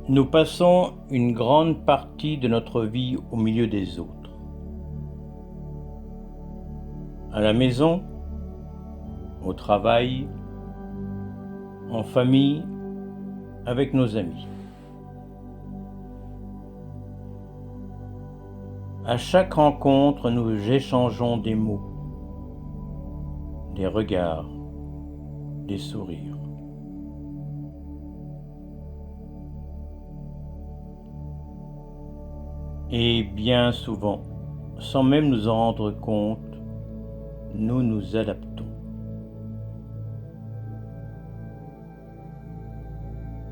Nous passons une grande partie de notre vie au milieu des autres. À la maison, au travail, en famille, avec nos amis. À chaque rencontre, nous échangeons des mots, des regards, des sourires. Et bien souvent, sans même nous en rendre compte, nous nous adaptons.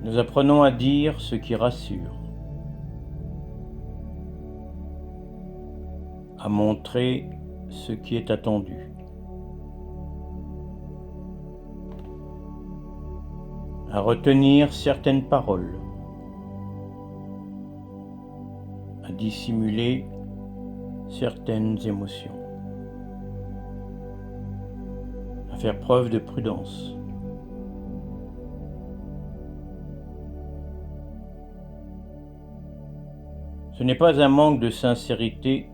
Nous apprenons à dire ce qui rassure, à montrer ce qui est attendu, à retenir certaines paroles, à dissimuler certaines émotions, à faire preuve de prudence. Ce n'est pas un manque de sincérité,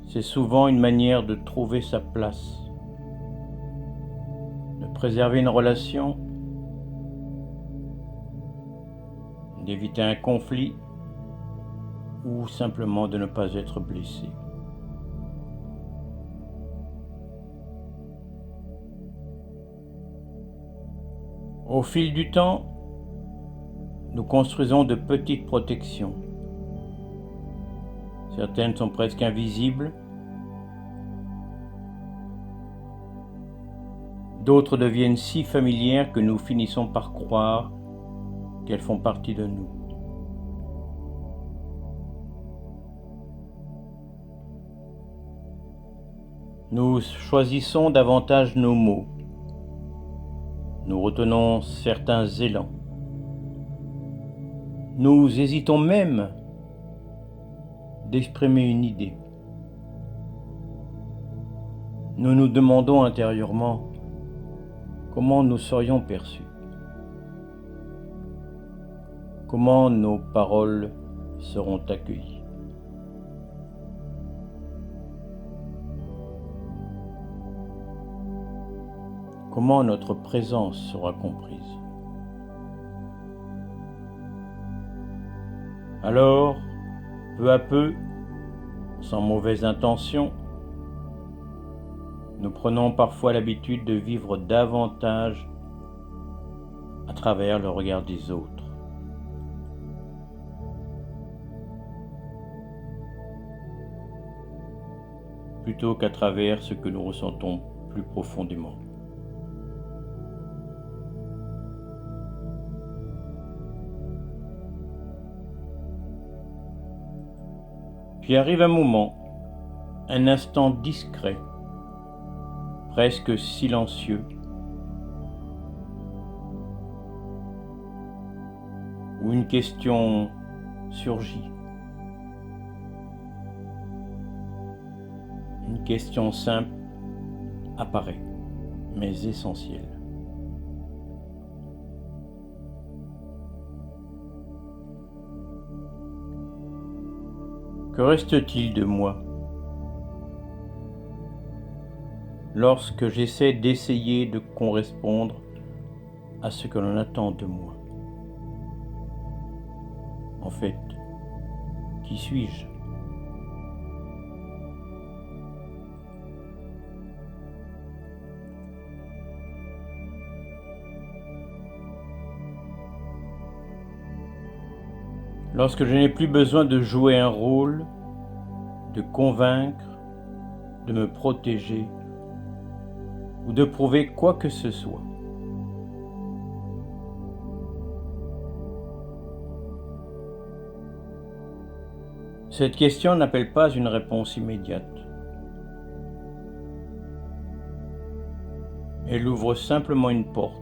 c'est souvent une manière de trouver sa place, de préserver une relation, d'éviter un conflit ou simplement de ne pas être blessé. Au fil du temps, nous construisons de petites protections. Certaines sont presque invisibles, d'autres deviennent si familières que nous finissons par croire qu'elles font partie de nous. Nous choisissons davantage nos mots. Nous retenons certains élans. Nous hésitons même d'exprimer une idée. Nous nous demandons intérieurement comment nous serions perçus, comment nos paroles seront accueillies. Comment notre présence sera comprise. Alors, peu à peu, sans mauvaise intention, nous prenons parfois l'habitude de vivre davantage à travers le regard des autres. Plutôt qu'à travers ce que nous ressentons plus profondément. Puis arrive un moment, un instant discret, presque silencieux, où une question surgit. Une question simple apparaît, mais essentielle. Que reste-t-il de moi lorsque j'essaie d'essayer de correspondre à ce que l'on attend de moi? En fait, qui suis-je? Lorsque je n'ai plus besoin de jouer un rôle, de convaincre, de me protéger ou de prouver quoi que ce soit. Cette question n'appelle pas une réponse immédiate. Elle ouvre simplement une porte.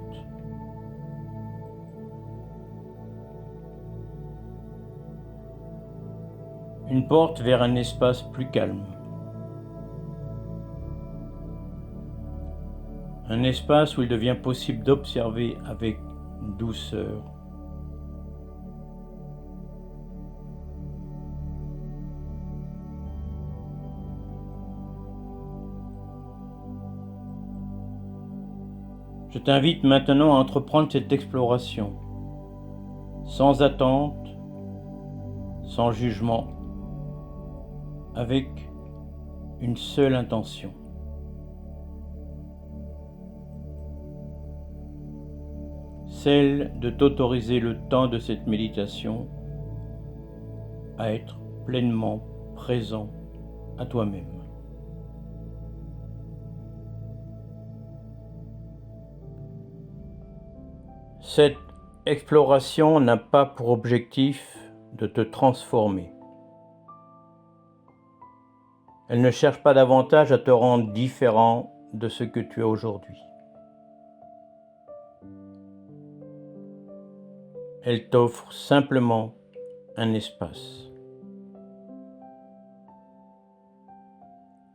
Une porte vers un espace plus calme. Un espace où il devient possible d'observer avec douceur Je t'invite maintenant à entreprendre cette exploration, sans attente, sans jugement, avec une seule intention. Celle de t'autoriser le temps de cette méditation à être pleinement présent à toi-même. Cette exploration n'a pas pour objectif de te transformer. Elle ne cherche pas davantage à te rendre différent de ce que tu es aujourd'hui. Elle t'offre simplement un espace.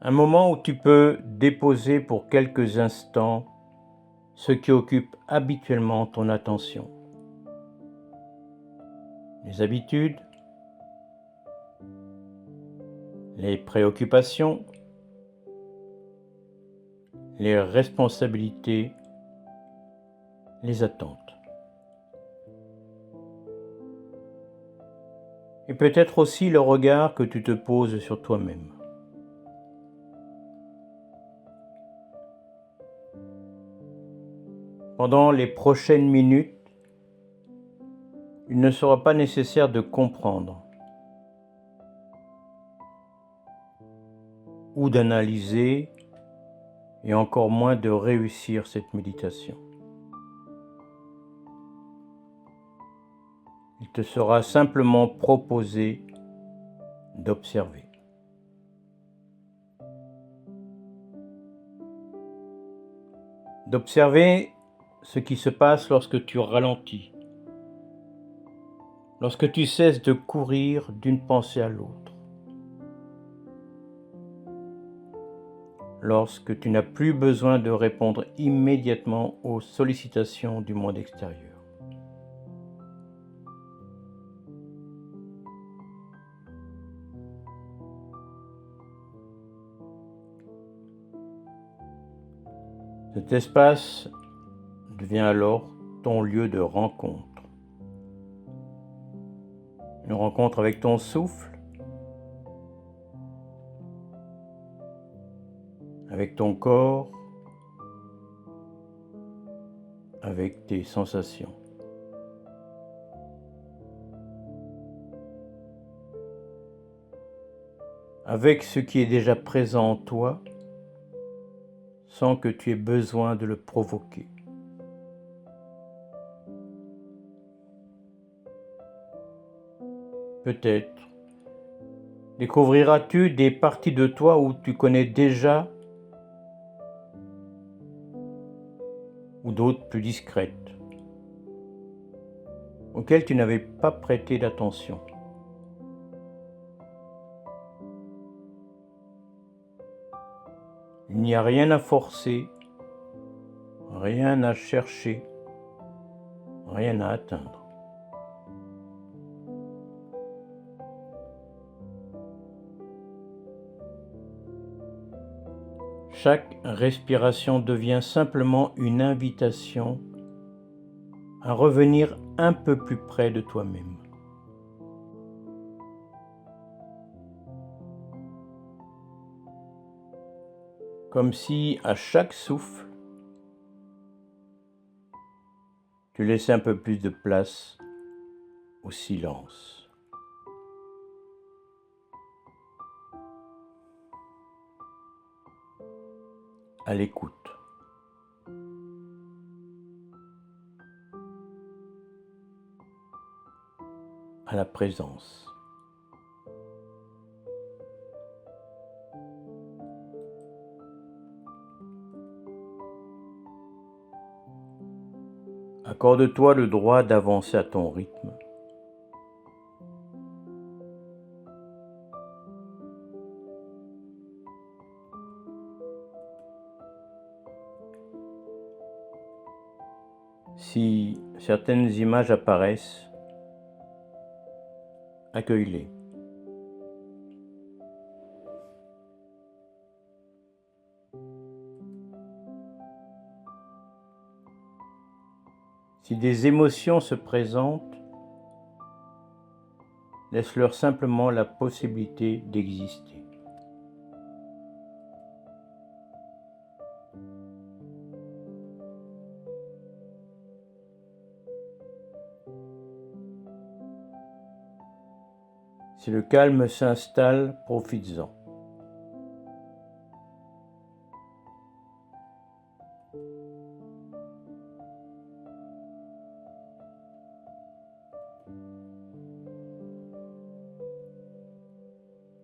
Un moment où tu peux déposer pour quelques instants ce qui occupe habituellement ton attention. Les habitudes, les préoccupations, les responsabilités, les attentes. Et peut-être aussi le regard que tu te poses sur toi-même. Pendant les prochaines minutes, il ne sera pas nécessaire de comprendre ou d'analyser et encore moins de réussir cette méditation. Il te sera simplement proposé d'observer. D'observer ce qui se passe lorsque tu ralentis, lorsque tu cesses de courir d'une pensée à l'autre, lorsque tu n'as plus besoin de répondre immédiatement aux sollicitations du monde extérieur. Cet espace devient alors ton lieu de rencontre. Une rencontre avec ton souffle, avec ton corps, avec tes sensations. Avec ce qui est déjà présent en toi, sans que tu aies besoin de le provoquer. Peut-être découvriras-tu des parties de toi où tu connais déjà ou d'autres plus discrètes, auxquelles tu n'avais pas prêté d'attention. Il n'y a rien à forcer, rien à chercher, rien à atteindre. Chaque respiration devient simplement une invitation à revenir un peu plus près de toi-même. Comme si à chaque souffle, tu laissais un peu plus de place au silence. À l'écoute. À la présence. Accorde-toi le droit d'avancer à ton rythme. Si certaines images apparaissent, accueille-les. Si des émotions se présentent, laisse-leur simplement la possibilité d'exister. Si le calme s'installe, profites-en.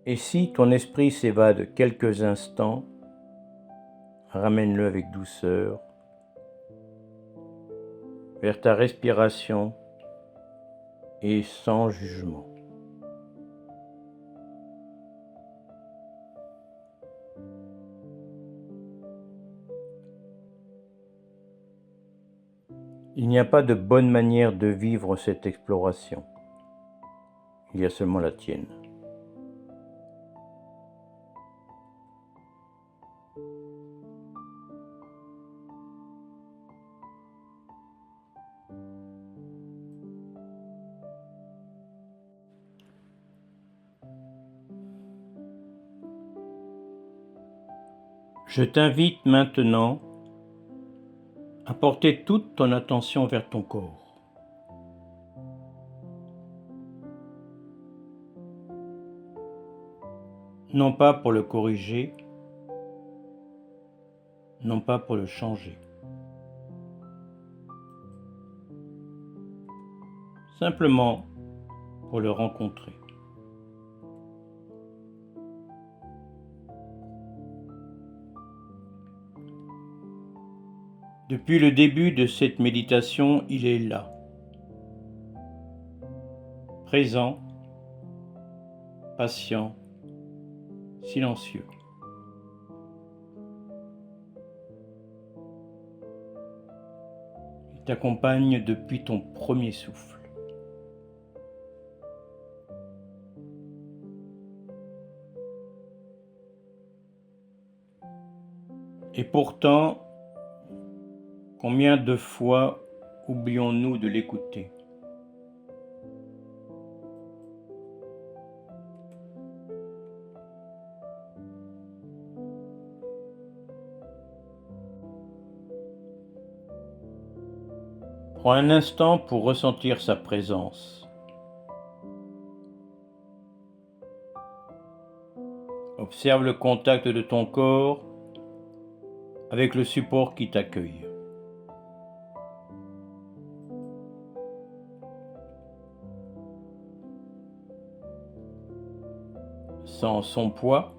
Et si ton esprit s'évade quelques instants, ramène-le avec douceur vers ta respiration et sans jugement. Il n'y a pas de bonne manière de vivre cette exploration. Il y a seulement la tienne. Je t'invite maintenant à porter toute ton attention vers ton corps. Non pas pour le corriger, non pas pour le changer. Simplement pour le rencontrer. Depuis le début de cette méditation, il est là, présent, patient, silencieux. Il t'accompagne depuis ton premier souffle. Et pourtant, combien de fois oublions-nous de l'écouter ? Prends un instant pour ressentir sa présence. Observe le contact de ton corps avec le support qui t'accueille. Sens son poids,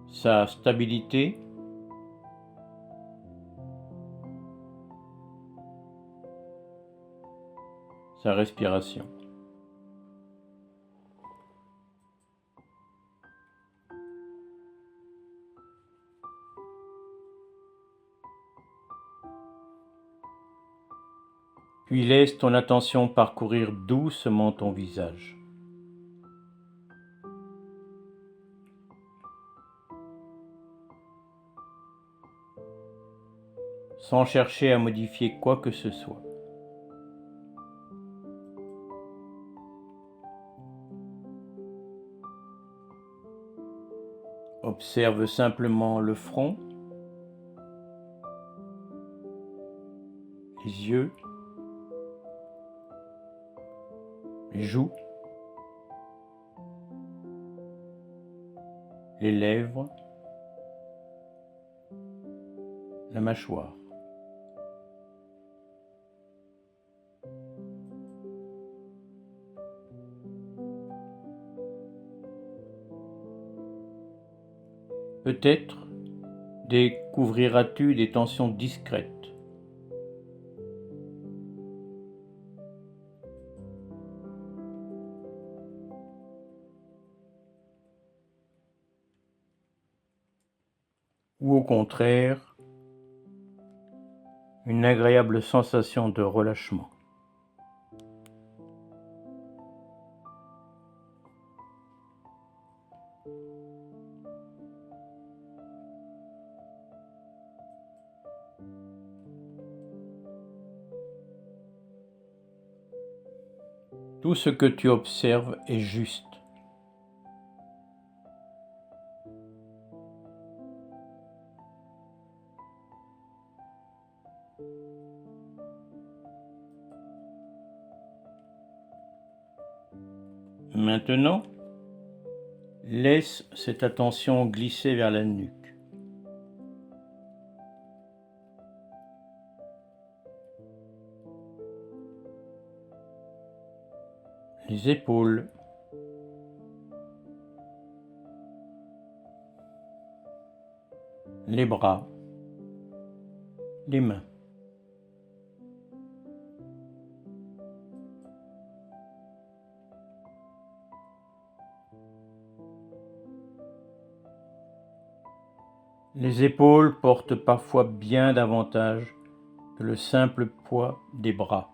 sa stabilité, sa respiration. Puis laisse ton attention parcourir doucement ton visage. Sans chercher à modifier quoi que ce soit. Observe simplement le front, les yeux, les joues, les lèvres, la mâchoire. Peut-être découvriras-tu des tensions discrètes. Ou au contraire, une agréable sensation de relâchement. Tout ce que tu observes est juste. Maintenant, laisse cette attention glisser vers la nuque. Les épaules, les bras, les mains. Les épaules portent parfois bien davantage que le simple poids des bras.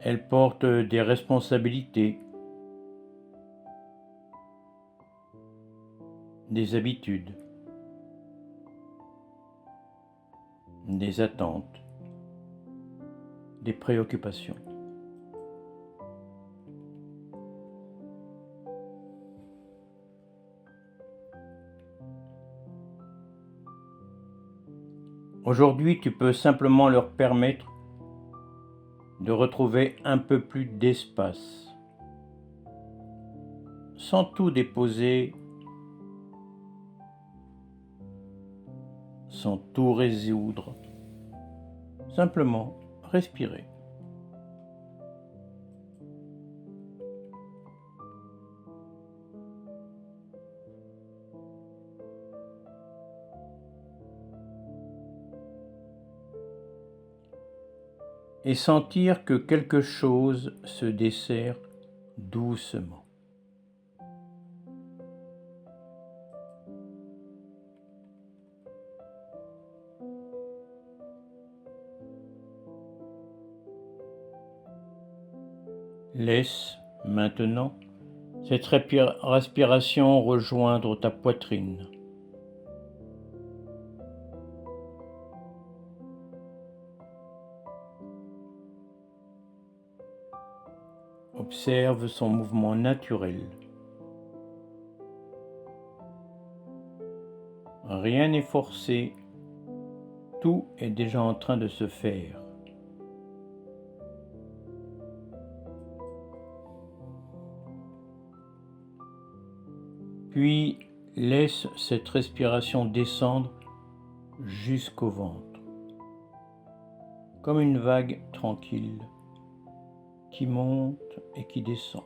Elles portent des responsabilités, des habitudes, des attentes, des préoccupations. Aujourd'hui, tu peux simplement leur permettre de retrouver un peu plus d'espace, sans tout déposer, sans tout résoudre, simplement respirer. Et sentir que quelque chose se desserre doucement. Laisse maintenant cette respiration rejoindre ta poitrine. Observe son mouvement naturel. Rien n'est forcé, tout est déjà en train de se faire. Puis laisse cette respiration descendre jusqu'au ventre, comme une vague tranquille qui monte et qui descend.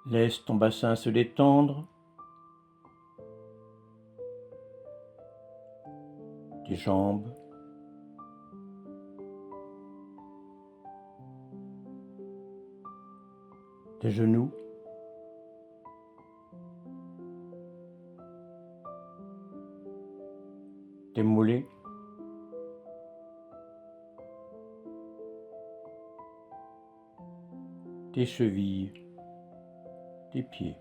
Laisse ton bassin se détendre, tes jambes, tes genoux, tes mollets, tes chevilles, tes pieds.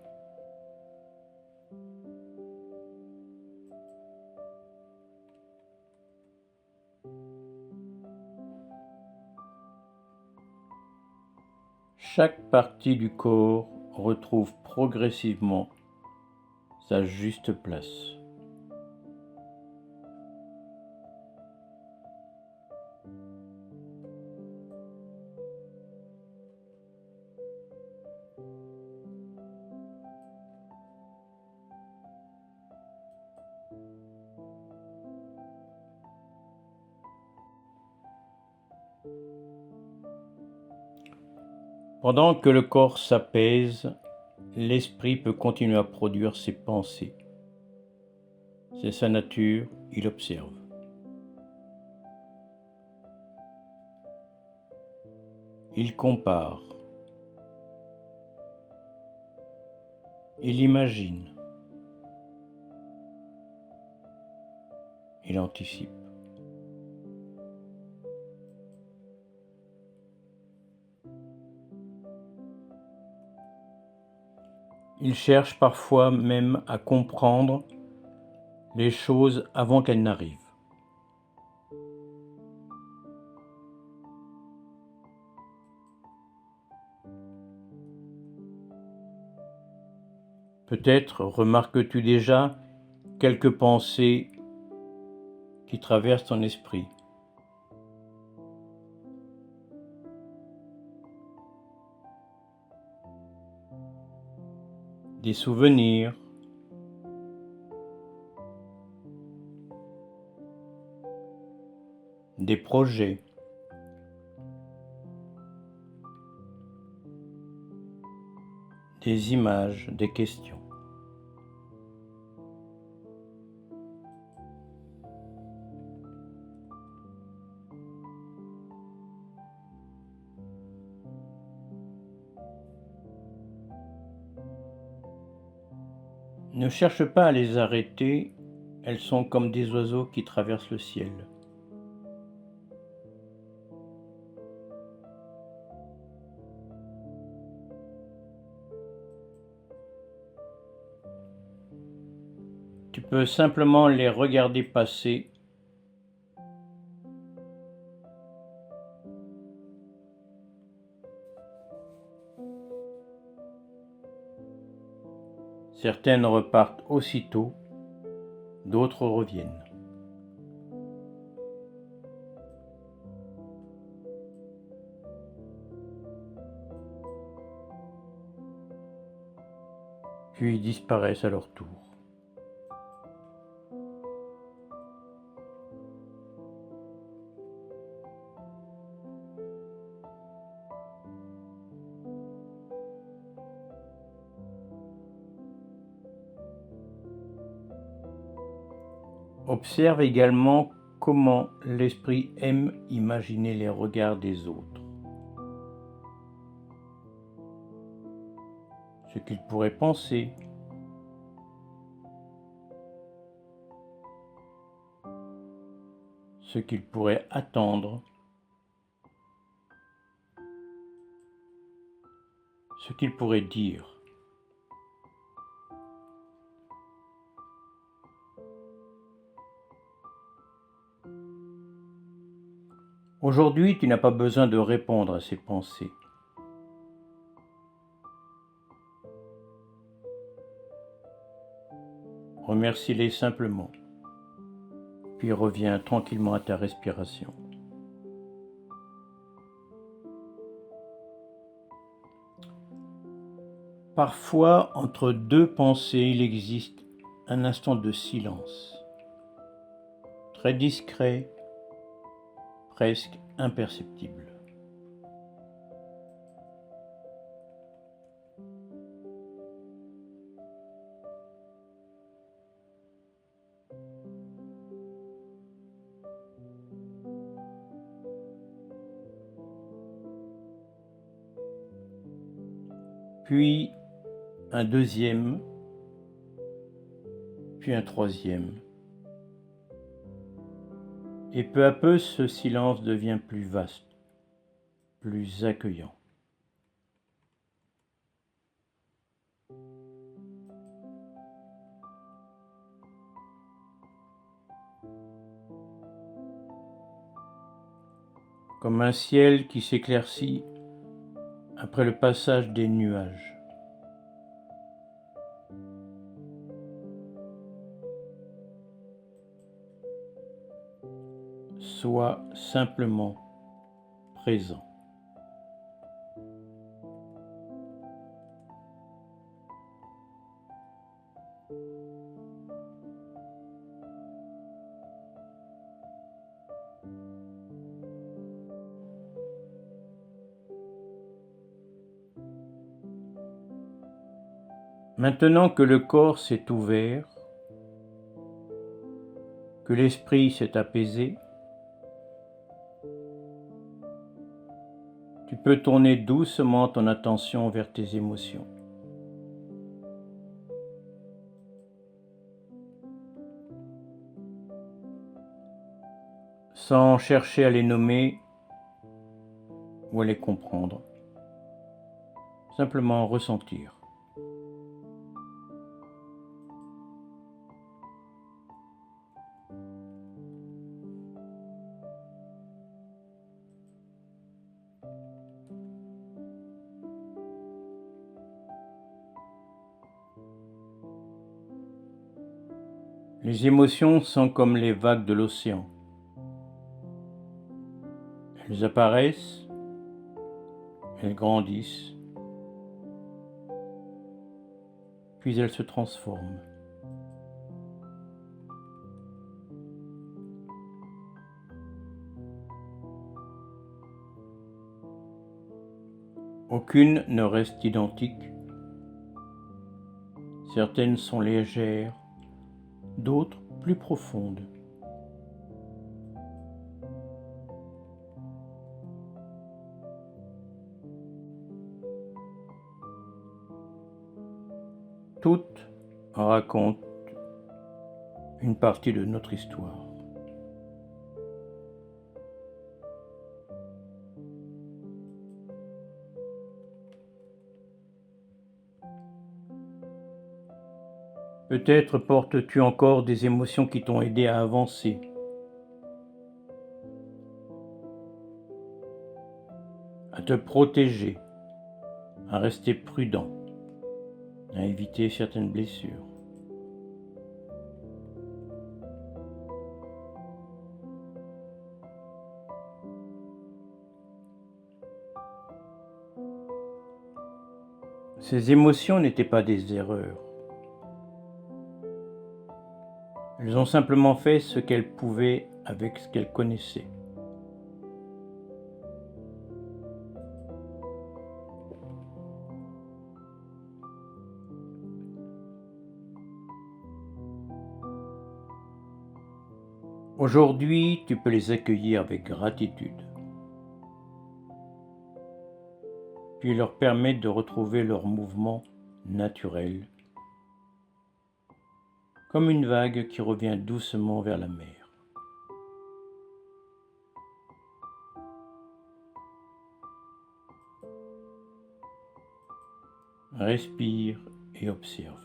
Chaque partie du corps retrouve progressivement sa juste place. Pendant que le corps s'apaise, l'esprit peut continuer à produire ses pensées. C'est sa nature, il observe. Il compare. Il imagine. il anticipe. Il cherche parfois même à comprendre les choses avant qu'elles n'arrivent. Peut-être remarques-tu déjà quelques pensées qui traversent ton esprit. Des souvenirs, des projets, des images, des questions. Ne cherche pas à les arrêter, elles sont comme des oiseaux qui traversent le ciel. Tu peux simplement les regarder passer. Certaines repartent aussitôt, d'autres reviennent. Puis disparaissent à leur tour. Observe également comment l'esprit aime imaginer les regards des autres. Ce qu'ils pourraient penser, ce qu'ils pourraient attendre, ce qu'ils pourraient dire. Aujourd'hui, tu n'as pas besoin de répondre à ces pensées. Remercie-les simplement, puis reviens tranquillement à ta respiration. Parfois, entre deux pensées, il existe un instant de silence, très discret, presque imperceptible. Puis un deuxième, puis un troisième. Et peu à peu, ce silence devient plus vaste, plus accueillant. Comme un ciel qui s'éclaircit après le passage des nuages. Sois simplement présent. Maintenant que le corps s'est ouvert, que l'esprit s'est apaisé, tu peux tourner doucement ton attention vers tes émotions. sans chercher à les nommer ou à les comprendre, simplement ressentir. Les émotions sont comme les vagues de l'océan. Elles apparaissent, elles grandissent, puis elles se transforment. Aucune ne reste identique. Certaines sont légères, d'autres plus profondes. Toutes racontent une partie de notre histoire. Peut-être portes-tu encore des émotions qui t'ont aidé à avancer, à te protéger, à rester prudent, à éviter certaines blessures. Ces émotions n'étaient pas des erreurs. Elles ont simplement fait ce qu'elles pouvaient avec ce qu'elles connaissaient. Aujourd'hui, tu peux les accueillir avec gratitude, puis leur permettre de retrouver leur mouvement naturel, comme une vague qui revient doucement vers la mer. Respire et observe.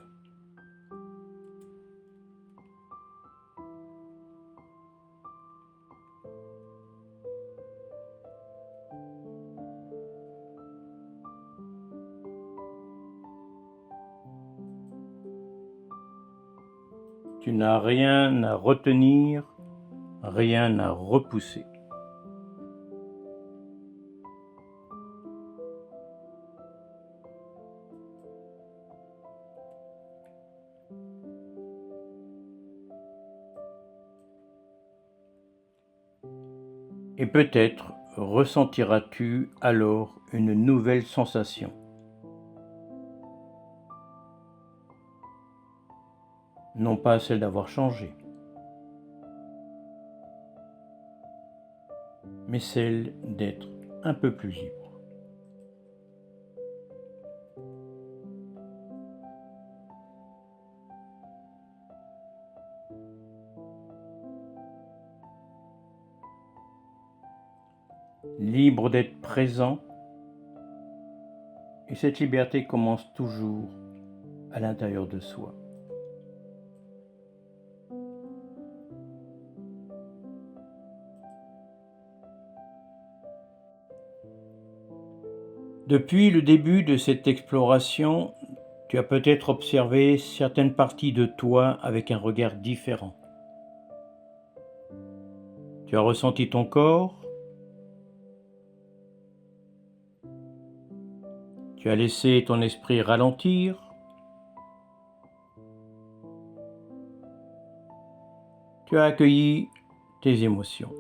Tu n'as rien à retenir, rien à repousser. Et peut-être ressentiras-tu alors une nouvelle sensation. Non pas celle d'avoir changé, mais celle d'être un peu plus libre. Libre d'être présent, et cette liberté commence toujours à l'intérieur de soi. Depuis le début de cette exploration, tu as peut-être observé certaines parties de toi avec un regard différent. Tu as ressenti ton corps, tu as laissé ton esprit ralentir, tu as accueilli tes émotions.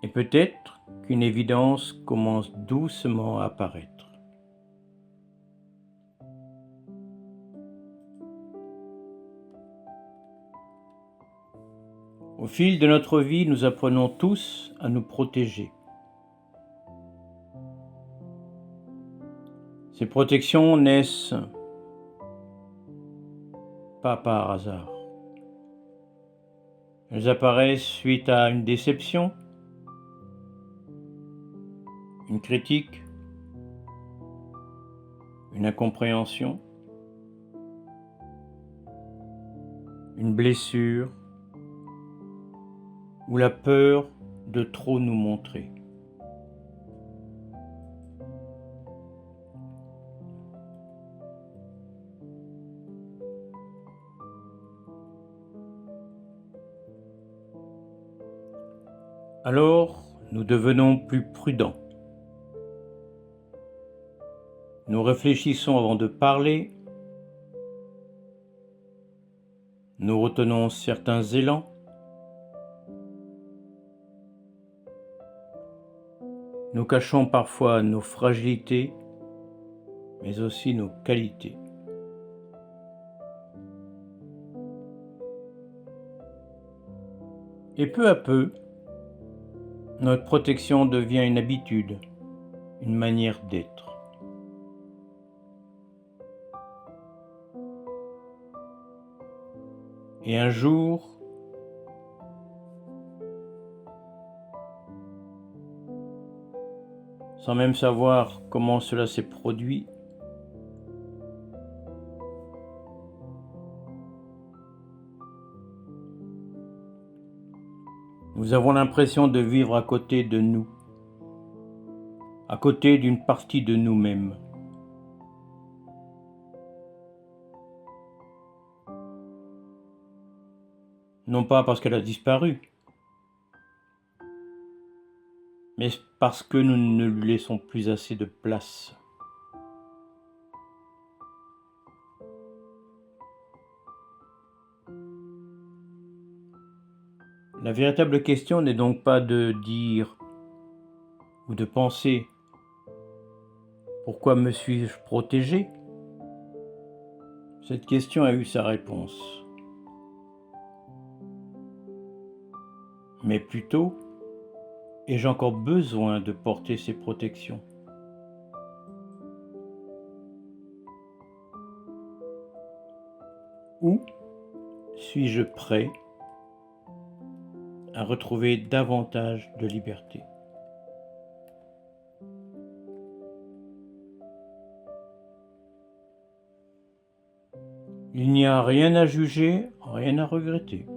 Et peut-être qu'une évidence commence doucement à apparaître. Au fil de notre vie, nous apprenons tous à nous protéger. Ces protections naissent pas par hasard. Elles apparaissent suite à une déception, une critique, une incompréhension, une blessure ou la peur de trop nous montrer. Alors, nous devenons plus prudents. Nous réfléchissons avant de parler. Nous retenons certains élans. Nous cachons parfois nos fragilités, mais aussi nos qualités. Et peu à peu, notre protection devient une habitude, une manière d'être. Et un jour, sans même savoir comment cela s'est produit, nous avons l'impression de vivre à côté de nous, à côté d'une partie de nous-mêmes. Non pas parce qu'elle a disparu, mais parce que nous ne lui laissons plus assez de place. La véritable question n'est donc pas de dire ou de penser « Pourquoi me suis-je protégé ?» Cette question a eu sa réponse. Mais plutôt, ai-je encore besoin de porter ces protections ? Ou suis-je prêt à retrouver davantage de liberté ? Il n'y a rien à juger, rien à regretter.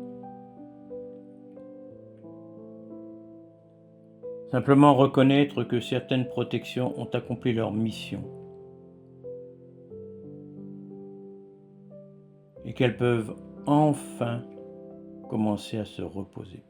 Simplement reconnaître que certaines protections ont accompli leur mission et qu'elles peuvent enfin commencer à se reposer.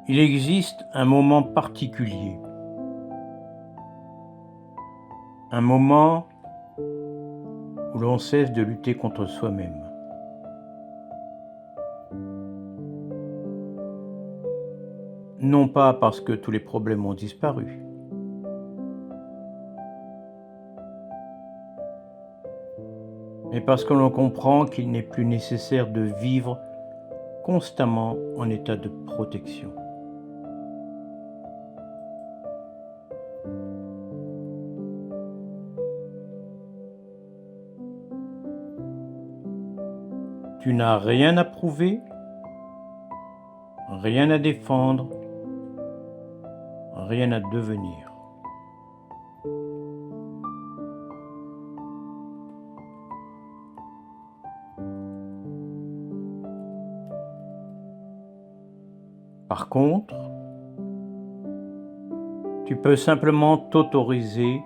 Il existe un moment particulier, un moment où l'on cesse de lutter contre soi-même. Non pas parce que tous les problèmes ont disparu, mais parce que l'on comprend qu'il n'est plus nécessaire de vivre constamment en état de protection. Tu n'as rien à prouver, rien à défendre, rien à devenir. Par contre, tu peux simplement t'autoriser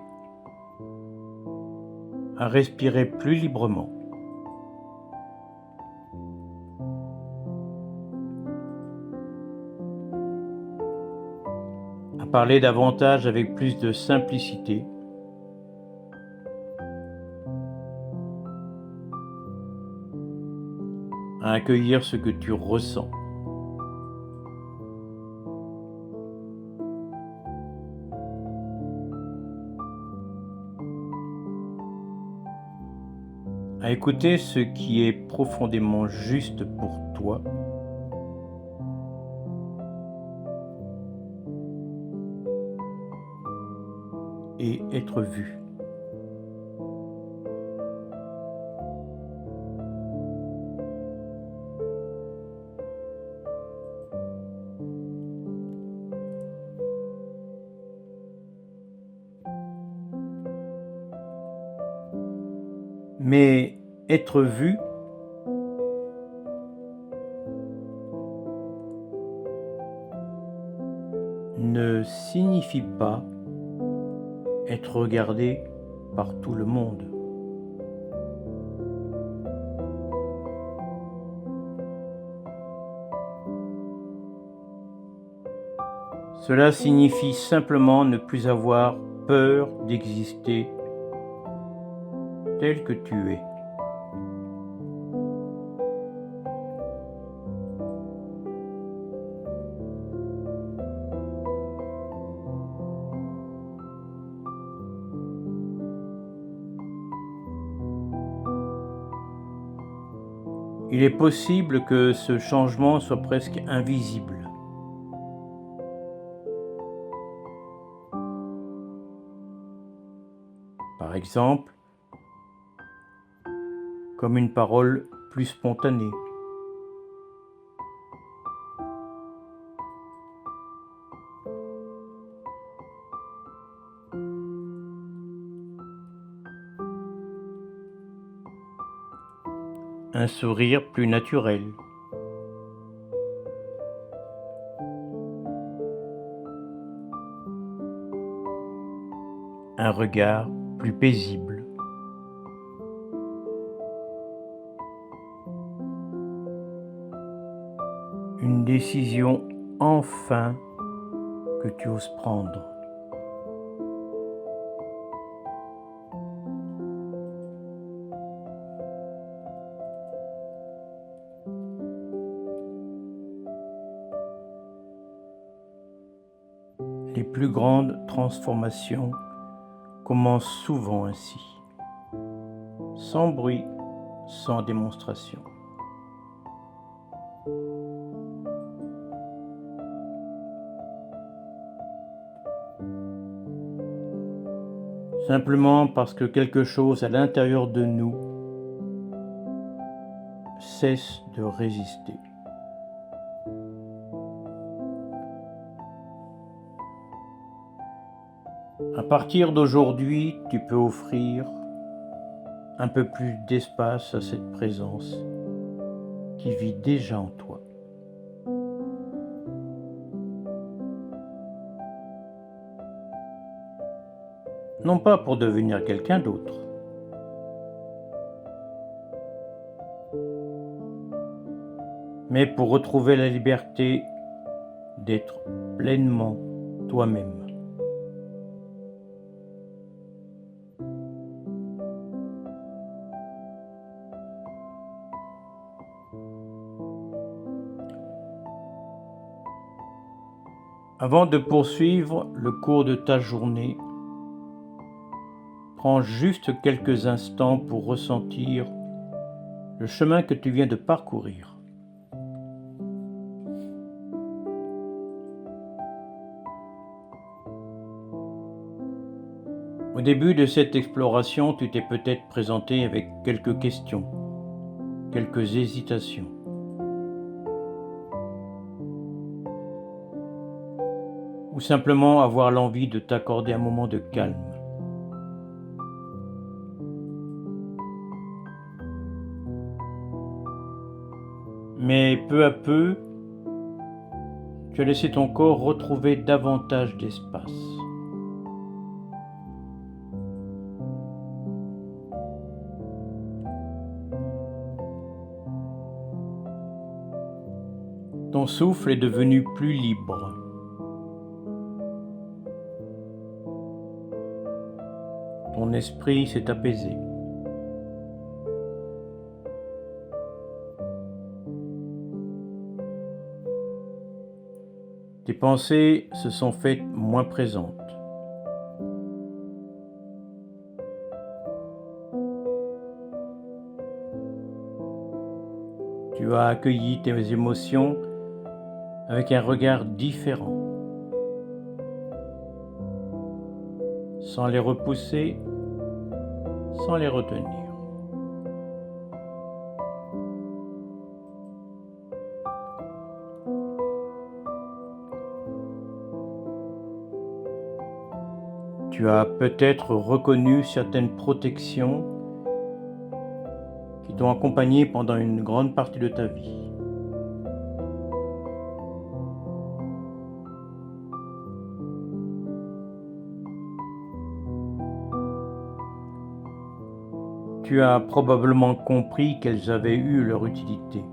à respirer plus librement. À parler davantage avec plus de simplicité, à accueillir ce que tu ressens. à écouter ce qui est profondément juste pour toi, et être vu. Mais être vu ne signifie pas être regardé par tout le monde. Cela signifie simplement ne plus avoir peur d'exister tel que tu es. Il est possible que ce changement soit presque invisible. Par exemple, comme une parole plus spontanée. Un sourire plus naturel. Un regard plus paisible. Une décision enfin que tu oses prendre. Les plus grandes transformations commencent souvent ainsi, sans bruit, sans démonstration. Simplement parce que quelque chose à l'intérieur de nous cesse de résister. À partir d'aujourd'hui, tu peux offrir un peu plus d'espace à cette présence qui vit déjà en toi. Non pas pour devenir quelqu'un d'autre, mais pour retrouver la liberté d'être pleinement toi-même. Avant de poursuivre le cours de ta journée, prends juste quelques instants pour ressentir le chemin que tu viens de parcourir. Au début de cette exploration, tu t'es peut-être présenté avec quelques questions, quelques hésitations. Ou simplement avoir l'envie de t'accorder un moment de calme. Mais peu à peu, tu as laissé ton corps retrouver davantage d'espace. Ton souffle est devenu plus libre. Ton esprit s'est apaisé. Tes pensées se sont faites moins présentes. Tu as accueilli tes émotions avec un regard différent, sans les repousser, sans les retenir. Tu as peut-être reconnu certaines protections qui t'ont accompagné pendant une grande partie de ta vie. Tu as probablement compris qu'elles avaient eu leur utilité.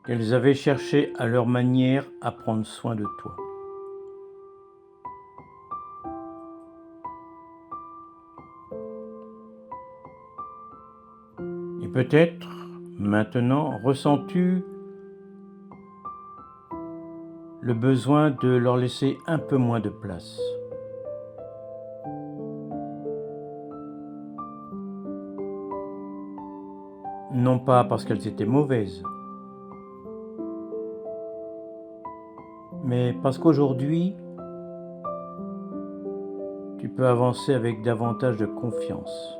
Qu'elles avaient cherché à leur manière à prendre soin de toi. Et peut-être, maintenant, ressens-tu le besoin de leur laisser un peu moins de place. Non pas parce qu'elles étaient mauvaises, mais parce qu'aujourd'hui, tu peux avancer avec davantage de confiance.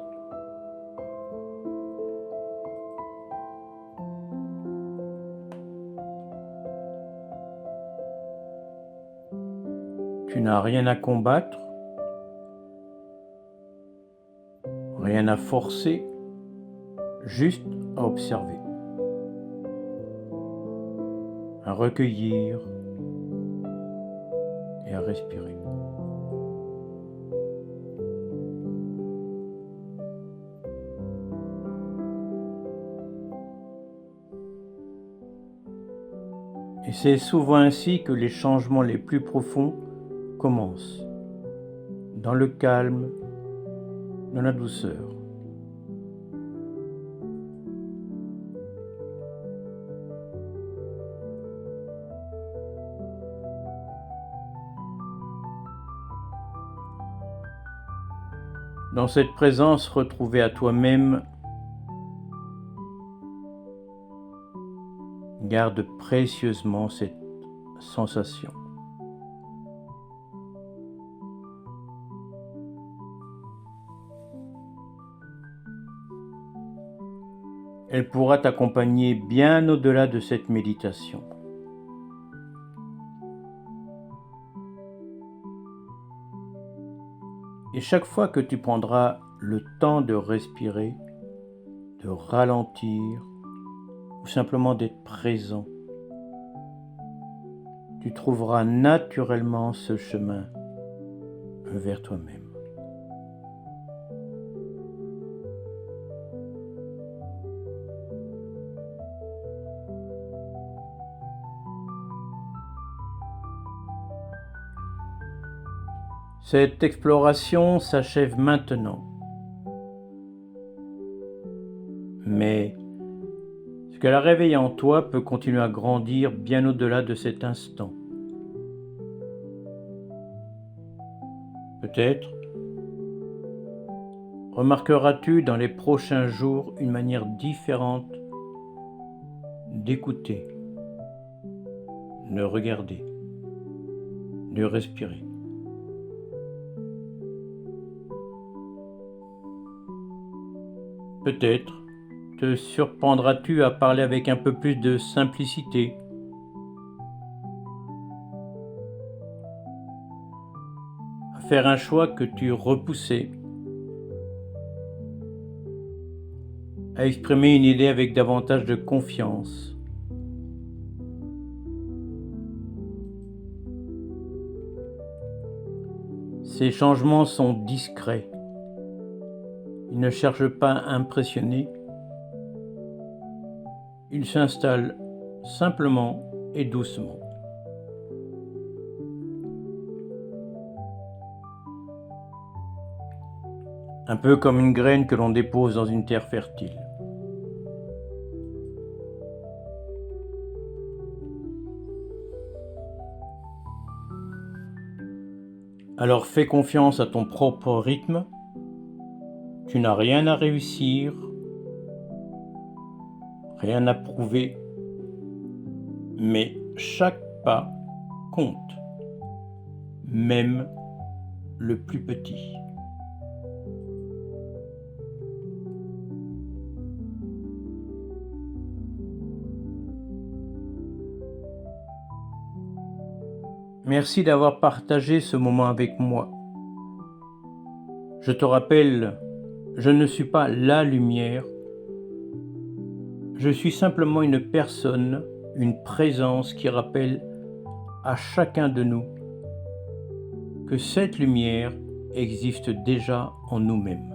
Tu n'as rien à combattre, rien à forcer, juste à observer, à recueillir et à respirer. Et c'est souvent ainsi que les changements les plus profonds commencent, dans le calme, dans la douceur. Dans cette présence retrouvée à toi-même, garde précieusement cette sensation. Elle pourra t'accompagner bien au-delà de cette méditation. Et chaque fois que tu prendras le temps de respirer, de ralentir, ou simplement d'être présent, tu trouveras naturellement ce chemin vers toi-même. Cette exploration s'achève maintenant. Mais ce qu'elle a réveillé en toi peut continuer à grandir bien au-delà de cet instant. Peut-être remarqueras-tu dans les prochains jours une manière différente d'écouter, de regarder, de respirer. Peut-être te surprendras-tu à parler avec un peu plus de simplicité, à faire un choix que tu repoussais, à exprimer une idée avec davantage de confiance. Ces changements sont discrets. Ils ne cherchent pas à impressionner. Ils s'installent simplement et doucement. Un peu comme une graine que l'on dépose dans une terre fertile. Alors fais confiance à ton propre rythme. Tu n'as rien à réussir, rien à prouver, mais chaque pas compte, même le plus petit. Merci d'avoir partagé ce moment avec moi. Je te rappelle, je ne suis pas la lumière. Je suis simplement une personne, une présence qui rappelle à chacun de nous que cette lumière existe déjà en nous-mêmes.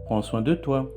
Prends soin de toi.